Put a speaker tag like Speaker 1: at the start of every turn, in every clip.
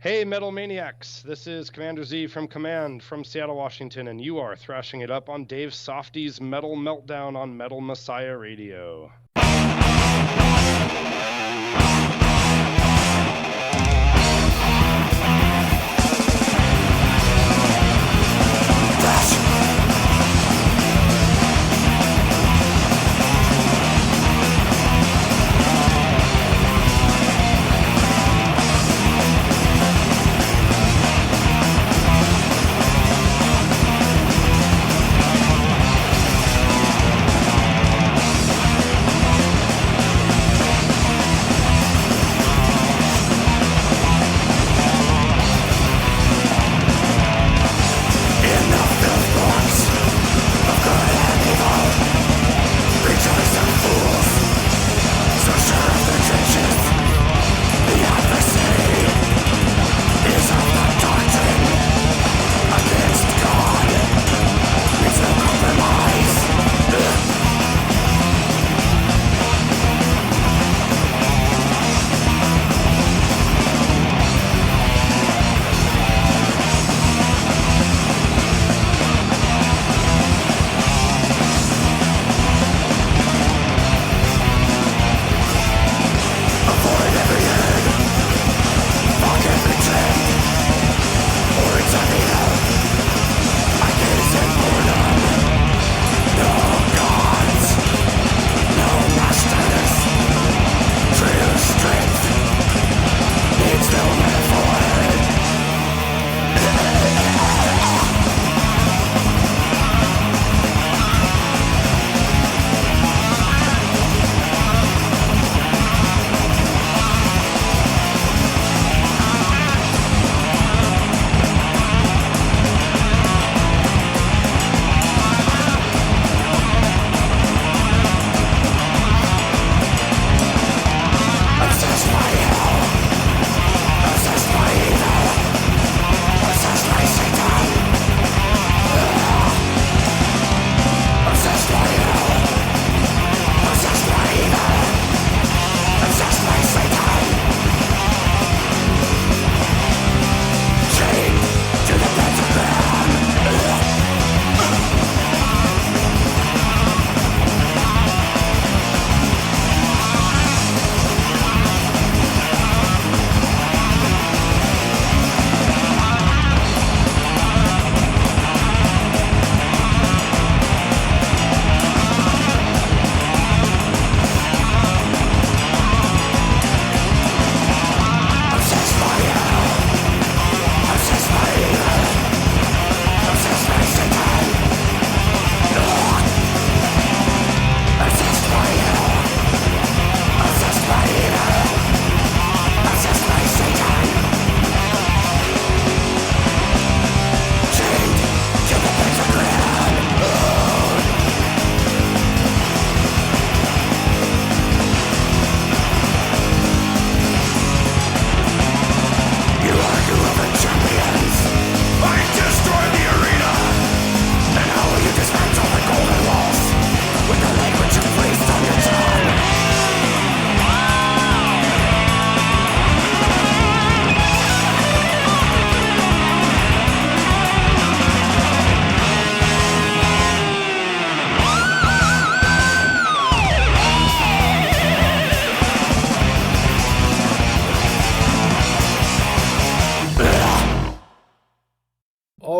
Speaker 1: Hey, Metal Maniacs! This is Commander Z from Kommand from Seattle, Washington, and you are thrashing it up on Dave Softee's Metal Meltdown on Metal Messiah Radio.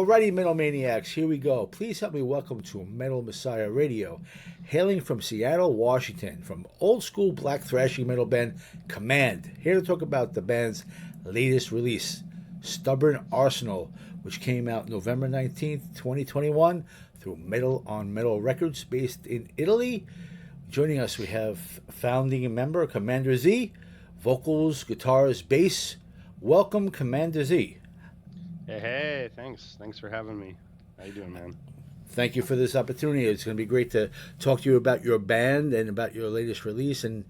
Speaker 2: Alrighty, Metal Maniacs, here we go. Please help me welcome to Metal Messiah Radio, hailing from Seattle, Washington, from old school black thrashing metal band Kommand. Here to talk about the band's latest release, Stubborn Arsenal, which came out November 19th, 2021, through Metal on Metal Records, based in Italy. Joining us, we have founding member Commander Z, vocals, guitars, bass. Welcome, Commander Z.
Speaker 1: Hey, thanks. Thanks for having me. How you doing, man?
Speaker 2: Thank you for this opportunity. It's going to be great to talk to you about your band and about your latest release and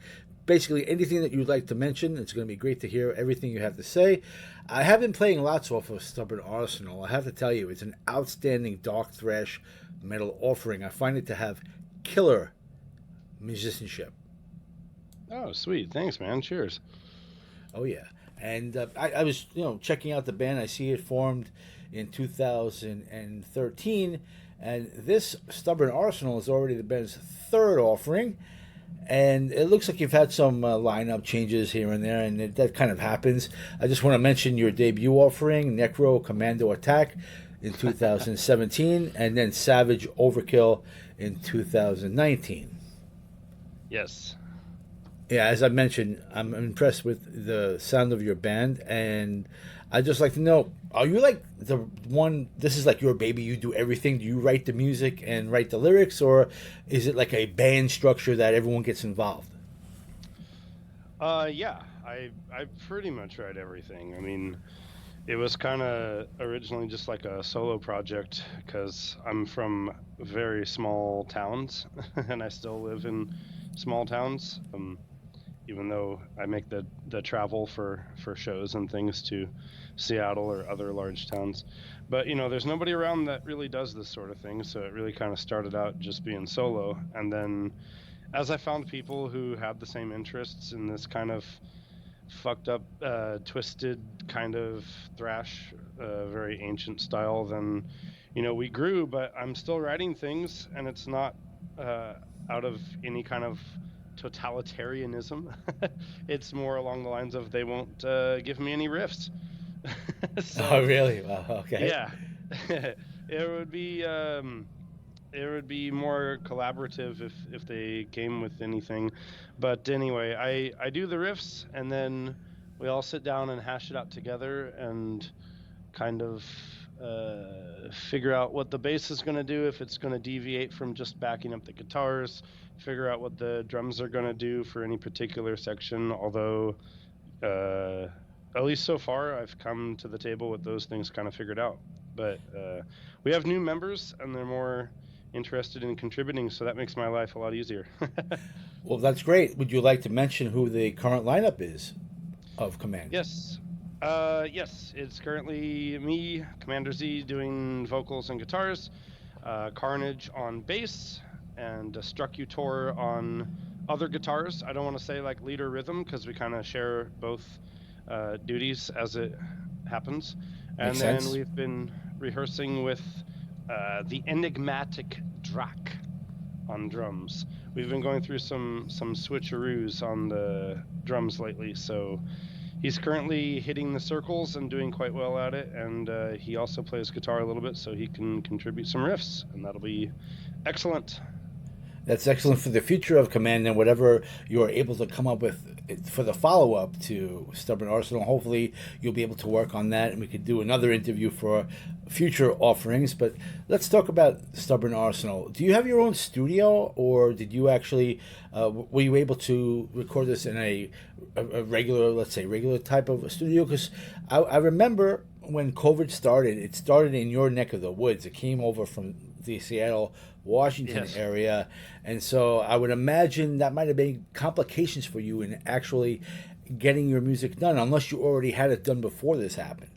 Speaker 2: basically anything that you'd like to mention. It's going to be great to hear everything you have to say. I have been playing lots off of Stubborn Arsenal. I have to tell you, it's an outstanding dark thrash metal offering. I find it to have killer musicianship.
Speaker 1: Oh, sweet. Thanks, man. Cheers.
Speaker 2: Oh, yeah. And I was, checking out the band. I see it formed in 2013, and this Stubborn Arsenal is already the band's third offering. And it looks like you've had some lineup changes here and there, and that kind of happens. I just want to mention your debut offering, Necro Commando Attack, in 2017, and then Savage Overkill in 2019.
Speaker 1: Yes.
Speaker 2: Yeah, as I mentioned, I'm impressed with the sound of your band, and I'd just like to know, are you like the one, this is like your baby, you do everything? Do you write the music and write the lyrics, or is it like a band structure that everyone gets involved?
Speaker 1: Yeah, I pretty much write everything. I mean, it was kind of originally just like a solo project because I'm from very small towns and I still live in small towns. Even though I make the travel for shows and things to Seattle or other large towns. But, there's nobody around that really does this sort of thing, so it really kind of started out just being solo. And then as I found people who had the same interests in this kind of fucked up, twisted kind of thrash, very ancient style, then, we grew, but I'm still writing things, and it's not out of any kind of totalitarianism. It's more along the lines of they won't give me any riffs. So,
Speaker 2: Oh, really? Wow, okay.
Speaker 1: yeah, it would be more collaborative if they came with anything. But anyway, I do the riffs, and then we all sit down and hash it out together and kind of figure out what the bass is going to do, if it's going to deviate from just backing up the guitars, figure out what the drums are going to do for any particular section, although at least so far I've come to the table with those things kind of figured out. But we have new members, and they're more interested in contributing, so that makes my life a lot easier.
Speaker 2: Well, that's great. Would you like to mention who the current lineup is of Kommand?
Speaker 1: Yes. Yes, it's currently me, Commander Z, doing vocals and guitars, Carnage on bass, and Struckutor on other guitars. I don't want to say like lead or rhythm because we kind of share both duties as it happens. And
Speaker 2: Makes
Speaker 1: then
Speaker 2: sense.
Speaker 1: we've been rehearsing with the enigmatic Drac on drums. We've been going through some switcheroos on the drums lately, so he's currently hitting the circles and doing quite well at it, and he also plays guitar a little bit, so he can contribute some riffs, and that'll be excellent.
Speaker 2: That's excellent for the future of Kommand and whatever you're able to come up with for the follow-up to Stubborn Arsenal. Hopefully you'll be able to work on that, and we could do another interview for future offerings. But let's talk about Stubborn Arsenal. Do you have your own studio, or did you actually were you able to record this in a regular, let's say, regular type of studio? Because I remember when COVID started, it started in your neck of the woods. It came over from the Seattle, Washington
Speaker 1: Yes.
Speaker 2: area, and so I would imagine that might have been complications for you in actually getting your music done, unless you already had it done before this happened.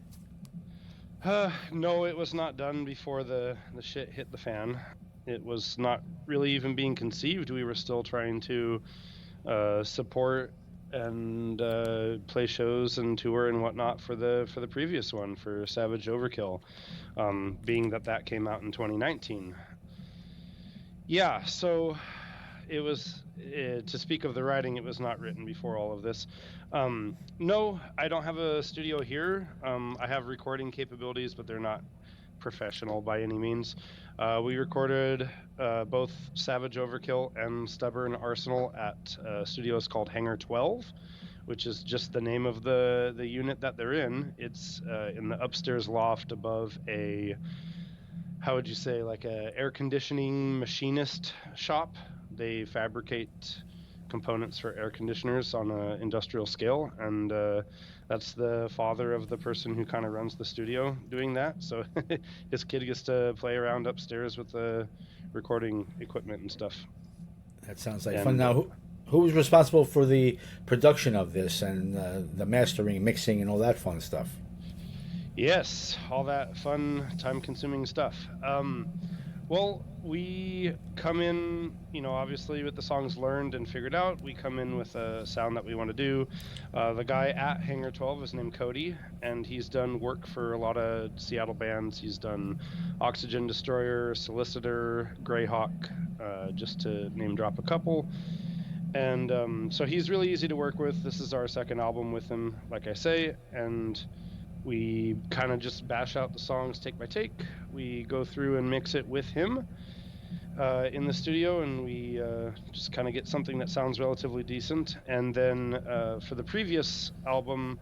Speaker 1: No, it was not done before the shit hit the fan. It was not really even being conceived. We were still trying to support and play shows and tour and whatnot for the previous one, for Savage Overkill, being that came out in 2019. Yeah, so it was, to speak of the writing, it was not written before all of this. No, I don't have a studio here. I have recording capabilities, but they're not professional by any means. We recorded both Savage Overkill and Stubborn Arsenal at studios called Hangar 12, which is just the name of the unit that they're in. It's in the upstairs loft above a, how would you say, like a air conditioning machinist shop. They fabricate components for air conditioners on an industrial scale, and that's the father of the person who kind of runs the studio doing that. So his kid gets to play around upstairs with the recording equipment and stuff.
Speaker 2: That sounds like
Speaker 1: And
Speaker 2: fun. Now, who was responsible for the production of this and the mastering, mixing, and all that fun stuff?
Speaker 1: Yes, all that fun, time-consuming stuff. Well, we come in, obviously with the songs learned and figured out, we come in with a sound that we want to do. The guy at Hangar 12 is named Cody, and he's done work for a lot of Seattle bands. He's done Oxygen Destroyer, Solicitor, Greyhawk, just to name drop a couple. And so he's really easy to work with. This is our second album with him, like I say, and we kind of just bash out the songs take by take. We go through and mix it with him in the studio, and we just kind of get something that sounds relatively decent. And then for the previous album,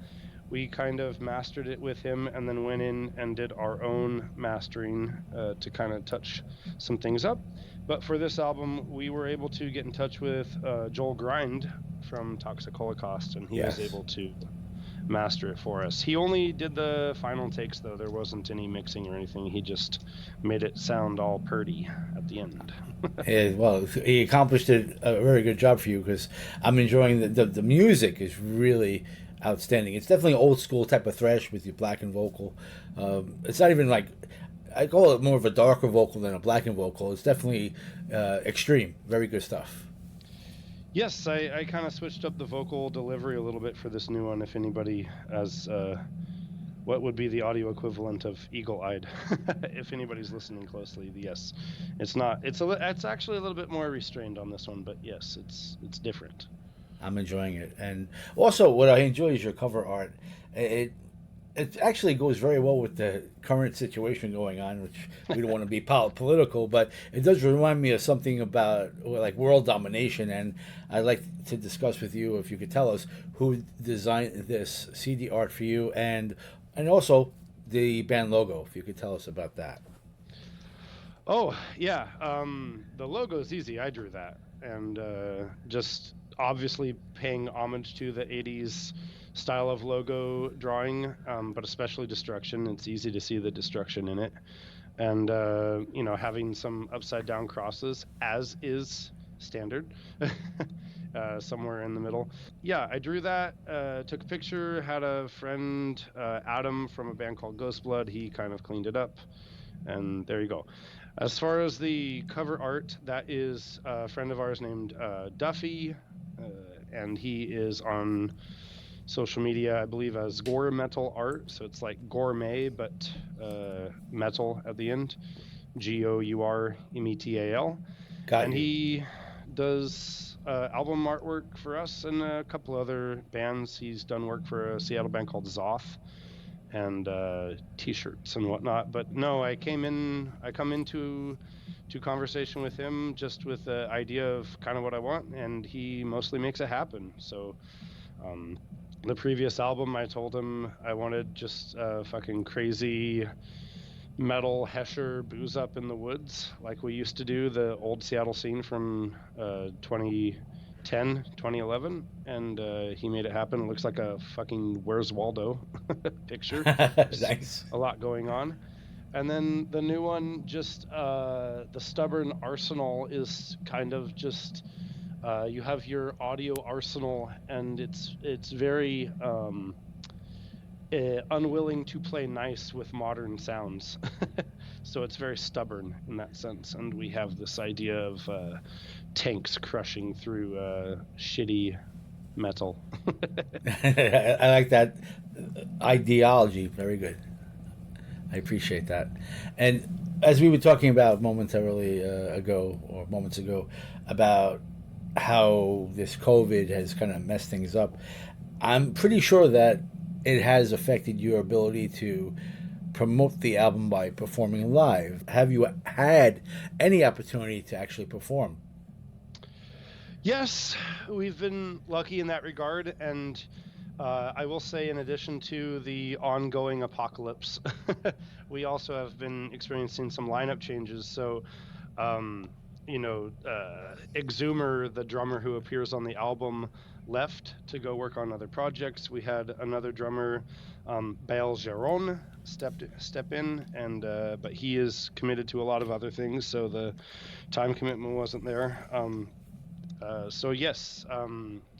Speaker 1: we kind of mastered it with him and then went in and did our own mastering to kind of touch some things up. But for this album, we were able to get in touch with Joel Grind from Toxic Holocaust, and he was able to master it for us. He only did the final takes, though. There wasn't any mixing or anything. He just made it sound all purty at the end.
Speaker 2: Yeah, well, he accomplished it a very good job for you, because I'm enjoying the music is really outstanding. It's definitely an old school type of thrash with your blackened vocal. It's not even like, I call it more of a darker vocal than a blackened vocal. It's definitely extreme. Very good stuff.
Speaker 1: Yes, I kind of switched up the vocal delivery a little bit for this new one. If anybody has what would be the audio equivalent of eagle-eyed, if anybody's listening closely, yes, it's not. It's actually a little bit more restrained on this one, but yes, it's different.
Speaker 2: I'm enjoying it, and also what I enjoy is your cover art. It actually goes very well with the current situation going on, which we don't want to be political, but it does remind me of something about like world domination. And I'd like to discuss with you, if you could tell us who designed this CD art for you, and also the band logo, if you could tell us about that.
Speaker 1: Oh, yeah. The logo is easy. I drew that, and just obviously paying homage to the 80s style of logo drawing, but especially destruction. It's easy to see the destruction in it, and having some upside down crosses, as is standard, somewhere in the middle. Yeah, I drew that, took a picture, had a friend, Adam from a band called Ghost Blood, he kind of cleaned it up, and there you go. As far as the cover art, that is a friend of ours named Duffy, and he is on social media, I believe, as Gore Metal Art. So it's like gourmet, but metal at the end. GOURMETAL. And he does album artwork for us and a couple other bands. He's done work for a Seattle band called Zoth, and t-shirts and whatnot. But no, I come into conversation with him just with the idea of kind of what I want, and he mostly makes it happen. So the previous album, I told him I wanted just fucking crazy metal Hesher booze up in the woods like we used to do, the old Seattle scene from 2010, 2011, and he made it happen. It looks like a fucking Where's Waldo picture.
Speaker 2: Nice.
Speaker 1: A lot going on. And then the new one, just the Stubborn Arsenal, is kind of just you have your audio arsenal, and it's very unwilling to play nice with modern sounds. So it's very stubborn in that sense, and we have this idea of tanks crushing through shitty metal.
Speaker 2: I like that ideology. Very good. I appreciate that. And as we were talking about moments ago about how this COVID has kind of messed things up, I'm pretty sure that it has affected your ability to promote the album by performing live. Have you had any opportunity to actually perform?
Speaker 1: Yes, we've been lucky in that regard, and I will say, in addition to the ongoing apocalypse, we also have been experiencing some lineup changes. So, Exhumer, the drummer who appears on the album, left to go work on other projects. We had another drummer, Baal Geron, step in, and but he is committed to a lot of other things, so the time commitment wasn't there. So yes,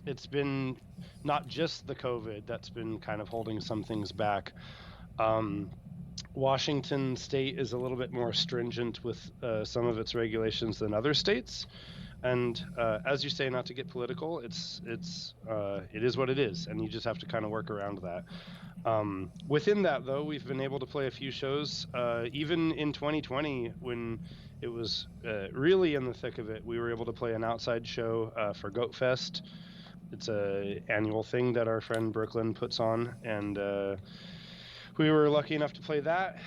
Speaker 1: it's been not just the COVID that's been kind of holding some things back. Washington State is a little bit more stringent with some of its regulations than other states. And as you say, not to get political, it is what it is, and you just have to kind of work around that. Within that, though, we've been able to play a few shows. Even in 2020, when it was really in the thick of it, we were able to play an outside show for Goat Fest. It's a annual thing that our friend Brooklyn puts on, and we were lucky enough to play that.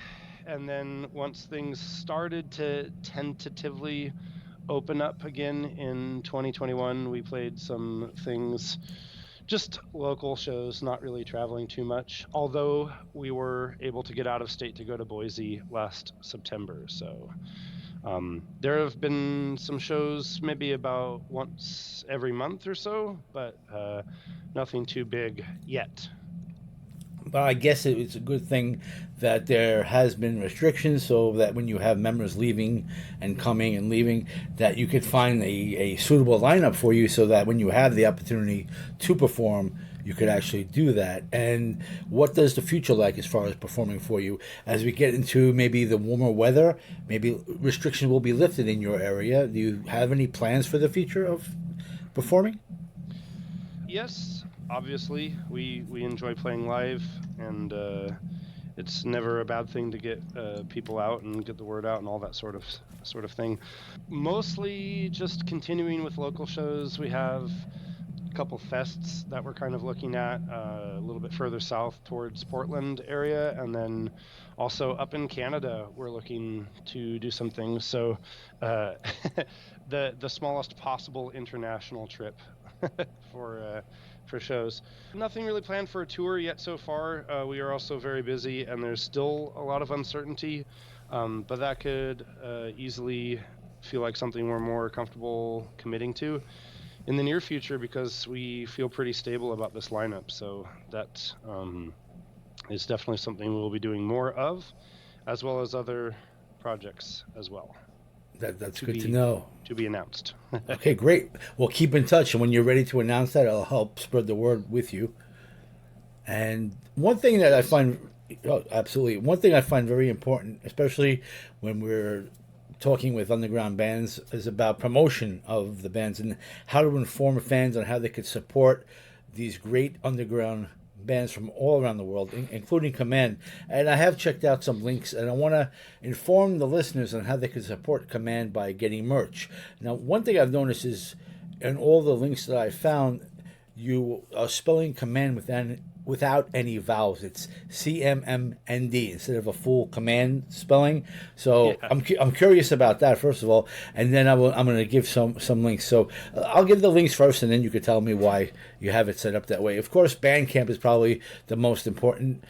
Speaker 1: And then once things started to tentatively open up again in 2021, we played some things, just local shows, not really traveling too much, although we were able to get out of state to go to Boise last September. So there have been some shows maybe about once every month or so, but nothing too big yet.
Speaker 2: But I guess it's a good thing that there has been restrictions, so that when you have members leaving and coming and leaving, that you could find a suitable lineup for you, so that when you have the opportunity to perform, you could actually do that. And what does the future like as far as performing for you? As we get into maybe the warmer weather, maybe restrictions will be lifted in your area. Do you have any plans for the future of performing?
Speaker 1: Yes, obviously, we enjoy playing live, and it's never a bad thing to get people out and get the word out and all that sort of thing. Mostly just continuing with local shows. We have a couple fests that we're kind of looking at a little bit further south towards Portland area, and then also up in Canada we're looking to do some things. So the smallest possible international trip for shows. Nothing really planned for a tour yet so far. We are also very busy, and there's still a lot of uncertainty, but that could easily feel like something we're more comfortable committing to in the near future, because we feel pretty stable about this lineup. So that is definitely something we'll be doing more of, as well as other projects as well.
Speaker 2: That's good to know.
Speaker 1: To be announced.
Speaker 2: Okay, great. Well, keep in touch, and when you're ready to announce that, I'll help spread the word with you. And one thing that I find, absolutely, one thing I find very important, especially when we're talking with underground bands, is about promotion of the bands and how to inform fans on how they could support these great underground bands from all around the world, including Kommand. And I have checked out some links, and I want to inform the listeners on how they can support Kommand by getting merch. Now, one thing I've noticed is in all the links that I found, you are spelling Kommand without any vowels. It's CMMND instead of a full command spelling. So yeah. I'm curious about that, first of all, and then I'm going to give some links. So I'll give the links first, and then you could tell me why you have it set up that way. Of course, Bandcamp is probably the most important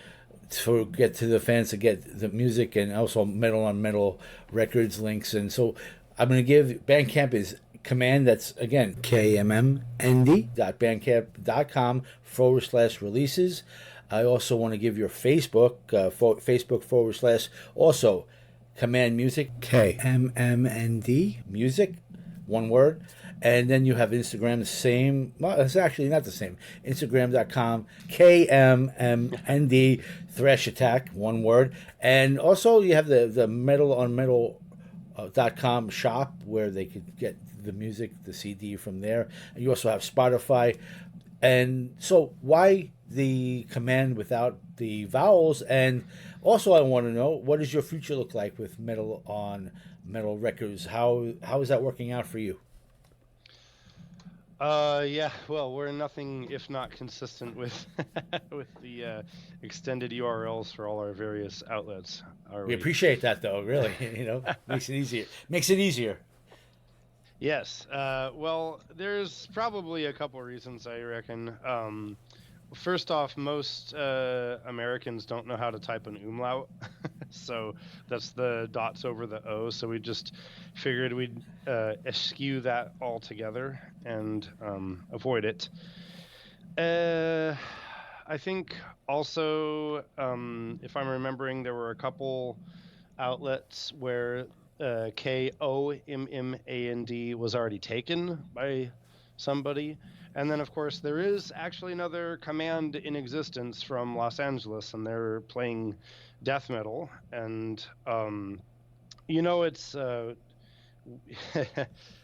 Speaker 2: to get to the fans to get the music, and also Metal on Metal Records links. And so I'm going to give Bandcamp is Kommand, that's again KMMND.bandcamp.com/releases. I also want to give your Facebook, Facebook / also Kommand Music, KMMND Music, one word. And then you have Instagram, the same. Well, it's actually not the same. Instagram.com, KMMND Thrash Attack, one word. And also you have the Metal on Metal.com shop, where they could get the music, the CD from there. And you also have Spotify. And so why the Kommand without the vowels? And also I want to know, what does your future look like with Metal on Metal Records? How is that working out for you?
Speaker 1: Yeah, well, we're nothing if not consistent with with the extended URLs for all our various outlets.
Speaker 2: We appreciate that, though, really. Makes it easier.
Speaker 1: Yes. Well, there's probably a couple reasons, I reckon. First off, most Americans don't know how to type an umlaut. So that's the dots over the O. So we just figured we'd eschew that altogether and avoid it. I think also, if I'm remembering, there were a couple outlets where KOMMAND was already taken by somebody, And then, of course, there is actually another Kommand in existence from Los Angeles, and they're playing death metal. And it's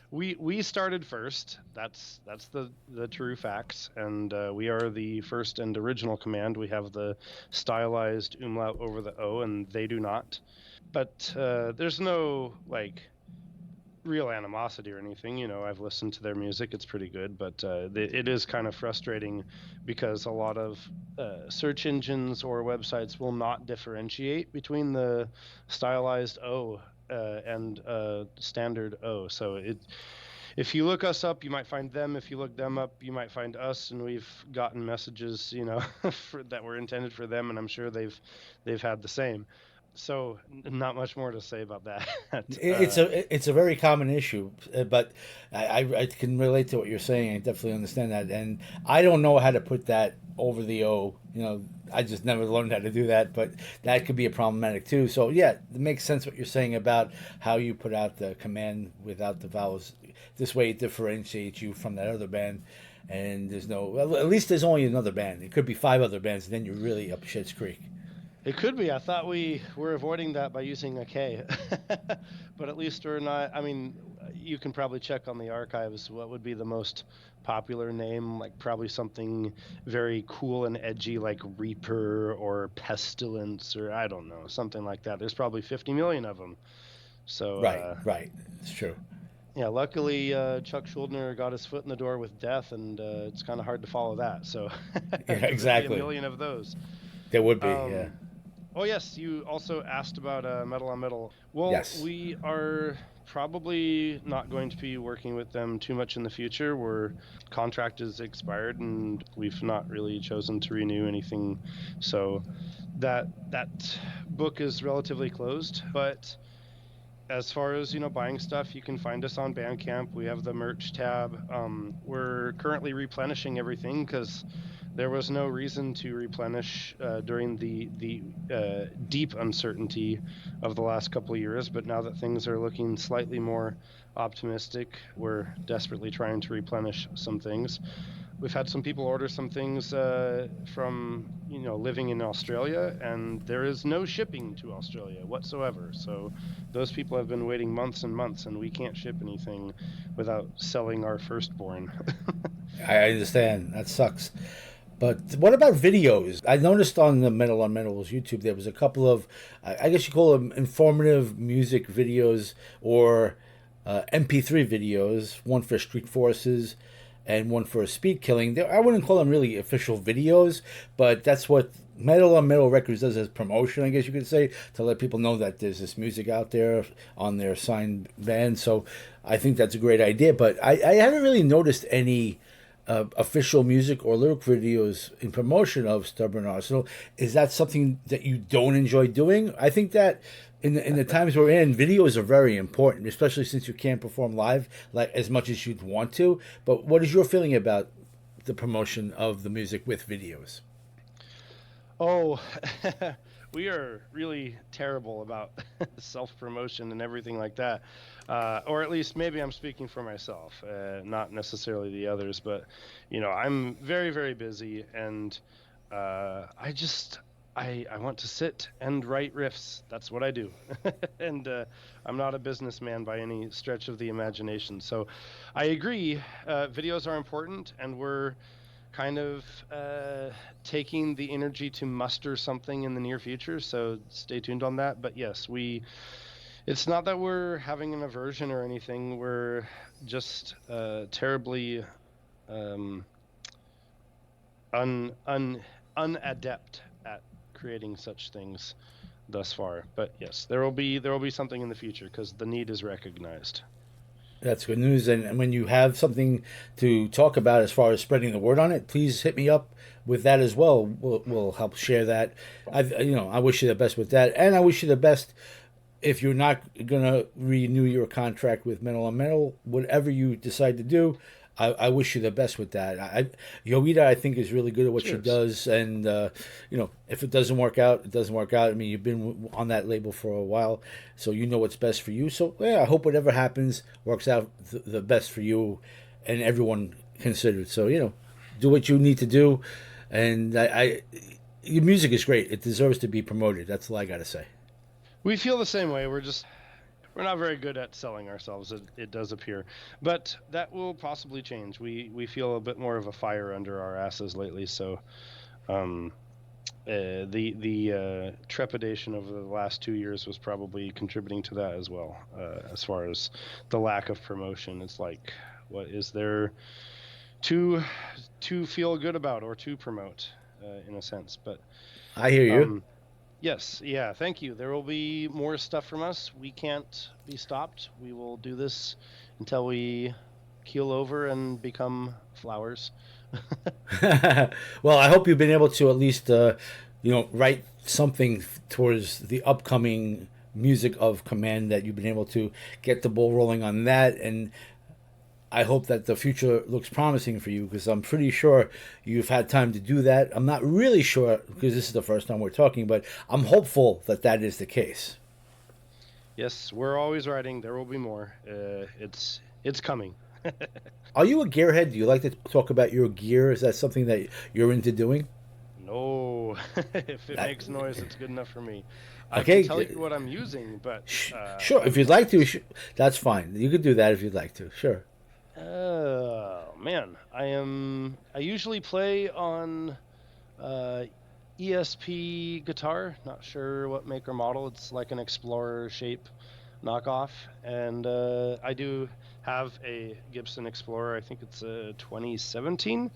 Speaker 1: we started first. That's the true facts, and we are the first and original Kommand. We have the stylized umlaut over the O, and they do not. But there's no real animosity or anything. I've listened to their music; it's pretty good. But it is kind of frustrating because a lot of search engines or websites will not differentiate between the stylized O and standard O. So if you look us up, you might find them. If you look them up, you might find us. And we've gotten messages, that were intended for them, and I'm sure they've had the same. So not much more to say about that.
Speaker 2: It's a very common issue, but I can relate to what you're saying. I definitely understand that, and I don't know how to put that over the O. I just never learned how to do that, but that could be a problematic too. So yeah, it makes sense what you're saying about how you put out the command without the vowels. This way, it differentiates you from that other band. And well, at least there's only another band. It could be 5 other bands, and then you're really up Shit's Creek.
Speaker 1: It could be. I thought we were avoiding that by using a K, but at least we're not. I mean, you can probably check on the archives what would be the most popular name, probably something very cool and edgy like Reaper or Pestilence, or I don't know, something like that. There's probably 50 million of them. So
Speaker 2: right, it's true.
Speaker 1: Yeah, luckily Chuck Schuldiner got his foot in the door with Death, and it's kind of hard to follow that. So
Speaker 2: yeah, exactly.
Speaker 1: A million of those.
Speaker 2: There would be, yeah.
Speaker 1: Oh, yes, you also asked about Metal on Metal. Well,
Speaker 2: yes.
Speaker 1: We are probably not going to be working with them too much in the future. Our contract is expired, and we've not really chosen to renew anything. So that book is relatively closed. But as far as, buying stuff, you can find us on Bandcamp. We have the merch tab. We're currently replenishing everything because there was no reason to replenish during the deep uncertainty of the last couple of years. But now that things are looking slightly more optimistic, we're desperately trying to replenish some things. We've had some people order some things from, living in Australia, and there is no shipping to Australia whatsoever. So those people have been waiting months and months, and we can't ship anything without selling our firstborn.
Speaker 2: I understand. That sucks. But what about videos? I noticed on the Metal on Metal's YouTube there was a couple of, I guess you call them informative music videos or MP3 videos, one for Street Forces and one for Speed Killing. I wouldn't call them really official videos, but that's what Metal on Metal Records does as promotion, I guess you could say, to let people know that there's this music out there on their signed band. So I think that's a great idea, but I haven't really noticed any official music or lyric videos in promotion of Stubborn Arsenal. Is that something that you don't enjoy doing? I think that in the times we're in, videos are very important, especially since you can't perform live as much as you'd want to. But what is your feeling about the promotion of the music with videos?
Speaker 1: Oh, we are really terrible about self-promotion and everything like that. Or at least maybe I'm speaking for myself, not necessarily the others, but, I'm very, very busy, and I want to sit and write riffs. That's what I do. And I'm not a businessman by any stretch of the imagination. So I agree, videos are important, and we're kind of taking the energy to muster something in the near future, so stay tuned on that. But yes, it's not that we're having an aversion or anything. We're just terribly unadept at creating such things thus far. But yes, there will be something in the future because the need is recognized.
Speaker 2: That's good news. And when you have something to talk about as far as spreading the word on it, please hit me up with that as well. We'll help share that. I wish you the best with that, and I wish you the best if you're not gonna renew your contract with Metal on Metal. Whatever you decide to do, I wish you the best with that. Yoida, I think, is really good at what Cheers. She does, and if it doesn't work out, it doesn't work out. I mean, you've been on that label for a while, so you know what's best for you. So yeah, I hope whatever happens works out the best for you and everyone considered. So do what you need to do, and your music is great. It deserves to be promoted. That's all I got to say.
Speaker 1: We feel the same way. We're not very good at selling ourselves, it does appear. But that will possibly change. We feel a bit more of a fire under our asses lately, so the trepidation over the last 2 years was probably contributing to that as well. As far as the lack of promotion, it's like, what is there to feel good about or to promote, in a sense? But
Speaker 2: I hear you.
Speaker 1: yes, yeah, thank you. There will be more stuff from us. We can't be stopped. We will do this until we keel over and become flowers.
Speaker 2: Well, I hope you've been able to at least, write something towards the upcoming music of Kommand, that you've been able to get the ball rolling on that. And I hope that the future looks promising for you, because I'm pretty sure you've had time to do that. I'm not really sure, because this is the first time we're talking, but I'm hopeful that that is the case.
Speaker 1: Yes, we're always writing. There will be more. It's coming.
Speaker 2: Are you a gearhead? Do you like to talk about your gear? Is that something that you're into doing?
Speaker 1: No, if it makes noise, it's good enough for me. I
Speaker 2: Okay.
Speaker 1: can tell you what I'm using, but
Speaker 2: Sure, if you'd like to, that's fine. You could do that if you'd like to. Sure.
Speaker 1: oh man, I usually play on ESP guitar. Not sure what make or model. It's like an Explorer shape knockoff, and I do have a Gibson Explorer. I think it's a 2017.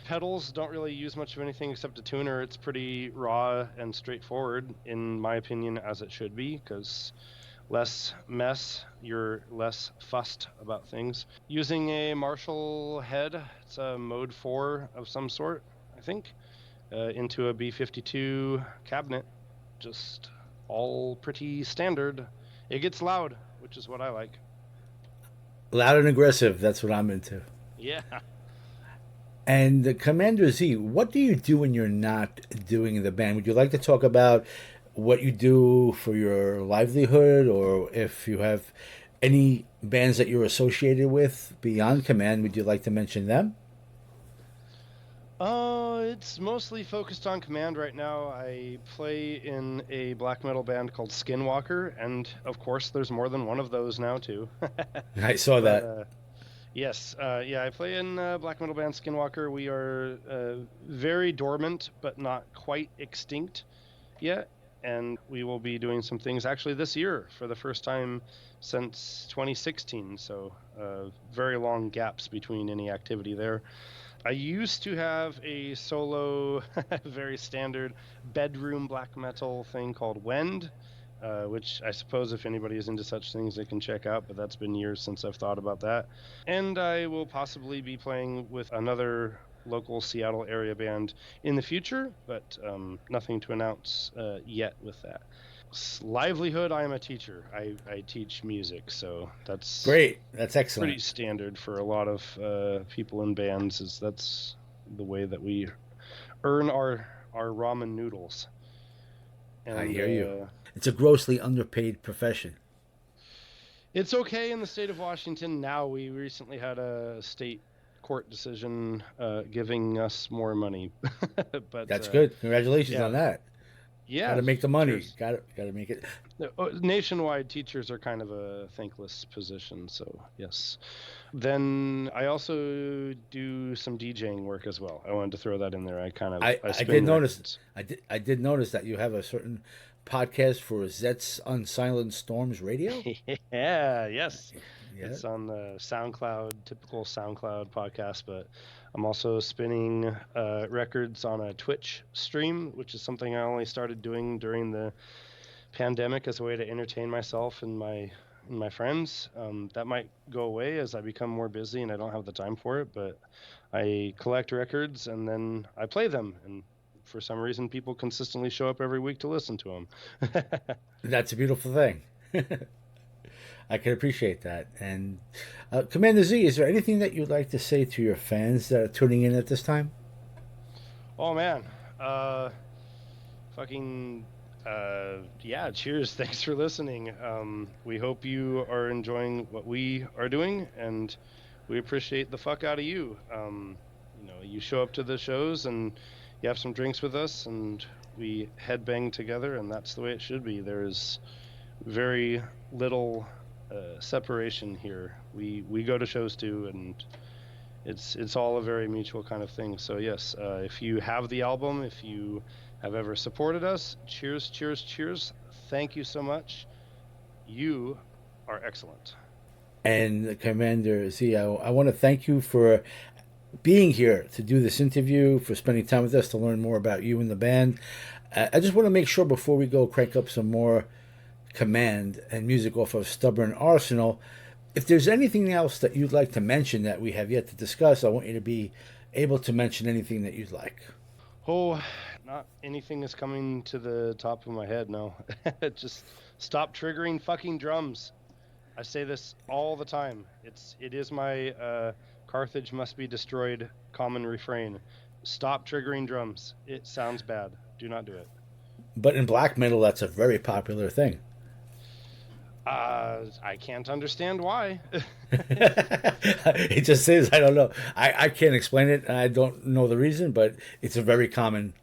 Speaker 1: Pedals don't really use much of anything except a tuner. It's pretty raw and straightforward, in my opinion, as it should be, because less mess, you're less fussed about things. Using a Marshall head, it's a mode 4 of some sort, I think, into a B52 cabinet. Just all pretty standard. It gets loud, which is what I like.
Speaker 2: Loud and aggressive. That's what I'm into.
Speaker 1: Yeah.
Speaker 2: And Commander Z, what do you do when you're not doing in the band? Would you like to talk about what you do for your livelihood, or if you have any bands that you're associated with beyond Kommand, would you like to mention them?
Speaker 1: It's mostly focused on Kommand right now. I play in a black metal band called Skinwalker, and of course there's more than one of those now too.
Speaker 2: I saw
Speaker 1: But,
Speaker 2: that.
Speaker 1: yes, yeah, I play in black metal band Skinwalker. We are very dormant, but not quite extinct yet, and we will be doing some things actually this year for the first time since 2016. So very long gaps between any activity there. I used to have a solo, very standard bedroom black metal thing called Wend, which I suppose if anybody is into such things, they can check out, but that's been years since I've thought about that. And I will possibly be playing with another local Seattle area band in the future, but nothing to announce yet with that. Livelihood, I am a teacher. I teach music, so that's
Speaker 2: Great. That's excellent.
Speaker 1: pretty standard for a lot of people in bands. That's the way that we earn our ramen noodles. And,
Speaker 2: I hear you. It's a grossly underpaid profession.
Speaker 1: It's okay in the state of Washington now. We recently had a state court decision giving us more money. But
Speaker 2: That's good. Congratulations
Speaker 1: yeah.
Speaker 2: on that.
Speaker 1: Yeah,
Speaker 2: Got to make the money.
Speaker 1: cheers.
Speaker 2: Got to make it.
Speaker 1: Nationwide, teachers are kind of a thankless position, so yes. Then I also do some DJing work as well. I wanted to throw that in there. I
Speaker 2: I
Speaker 1: spin
Speaker 2: did notice.
Speaker 1: records.
Speaker 2: I did notice that you have a certain podcast for Zet's Unsilenced Storms Radio.
Speaker 1: Yeah, yes.
Speaker 2: Yeah.
Speaker 1: It's on the SoundCloud, typical SoundCloud podcast, but I'm also spinning records on a Twitch stream, which is something I only started doing during the pandemic as a way to entertain myself and my friends. That might go away as I become more busy and I don't have the time for it, but I collect records and then I play them, and for some reason people consistently show up every week to listen to them.
Speaker 2: That's a beautiful thing. I can appreciate that. And Commander Z, is there anything that you'd like to say to your fans that are tuning in at this time?
Speaker 1: Oh man, fucking yeah, cheers. Thanks for listening. We hope you are enjoying what we are doing, and we appreciate the fuck out of you. You show up to the shows and you have some drinks with us, and we headbang together, and that's the way it should be. There's very little separation here. We go to shows too, and it's all a very mutual kind of thing. So yes, if you have the album, if you have ever supported us, cheers, cheers, cheers. Thank you so much. You are excellent.
Speaker 2: And Commander Z, I want to thank you for being here to do this interview, for spending time with us to learn more about you and the band. I just want to make sure before we go crank up some more Kommand and music off of Stubborn Arsenal, if there's anything else that you'd like to mention that we have yet to discuss, I want you to be able to mention anything that you'd like.
Speaker 1: Oh, not anything is coming to the top of my head, no. Just stop triggering fucking drums. I say this all the time. It is my Carthage must be destroyed common refrain. Stop triggering drums. It sounds bad. Do not do it.
Speaker 2: But in black metal, that's a very popular thing.
Speaker 1: I can't understand why.
Speaker 2: It just is. I don't know. I can't explain it. I don't know the reason, but it's a very common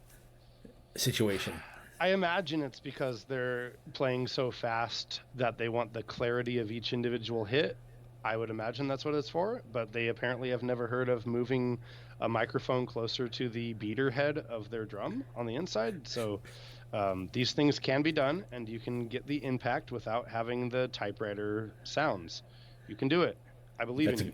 Speaker 2: situation.
Speaker 1: I imagine it's because they're playing so fast that they want the clarity of each individual hit. I would imagine that's what it's for, but they apparently have never heard of moving a microphone closer to the beater head of their drum on the inside. So these things can be done, and you can get the impact without having the typewriter sounds. You can do it. I believe in you.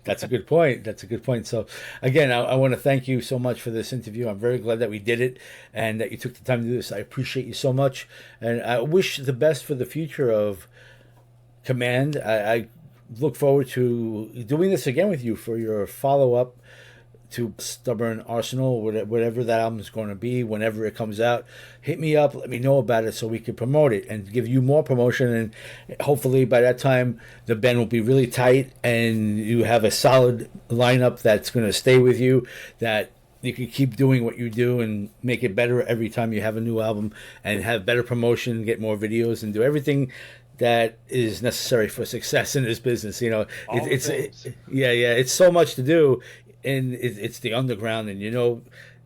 Speaker 2: That's a good point. That's a good point. So, again, I want to thank you so much for this interview. I'm very glad that we did it and that you took the time to do this. I appreciate you so much, and I wish the best for the future of Kommand. I look forward to doing this again with you for your follow-up to Stubborn Arsenal, whatever that album is going to be, whenever it comes out. Hit me up, let me know about it so we can promote it and give you more promotion. And hopefully by that time, the band will be really tight and you have a solid lineup that's going to stay with you, that you can keep doing what you do and make it better every time you have a new album, and have better promotion, get more videos, and do everything that is necessary for success in this business. It's so much to do. And it's the underground, and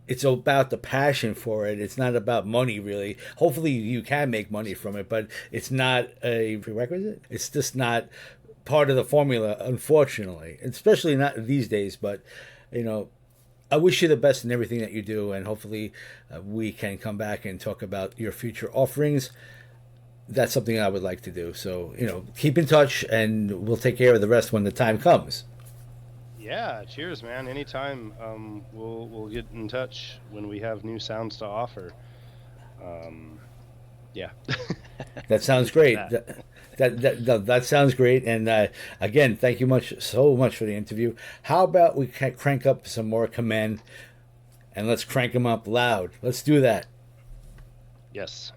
Speaker 2: it's about the passion for it. It's not about money, really. Hopefully you can make money from it, but it's not a prerequisite. It's just not part of the formula, unfortunately, especially not these days. But I wish you the best in everything that you do, and hopefully we can come back and talk about your future offerings. That's something I would like to do. So keep in touch, and we'll take care of the rest when the time comes.
Speaker 1: Yeah, cheers, man. Anytime. We'll get in touch when we have new sounds to offer. Yeah.
Speaker 2: That sounds great. That sounds great. And again, thank you so much for the interview. How about we crank up some more Kommand, and let's crank them up loud. Let's do that.
Speaker 1: Yes.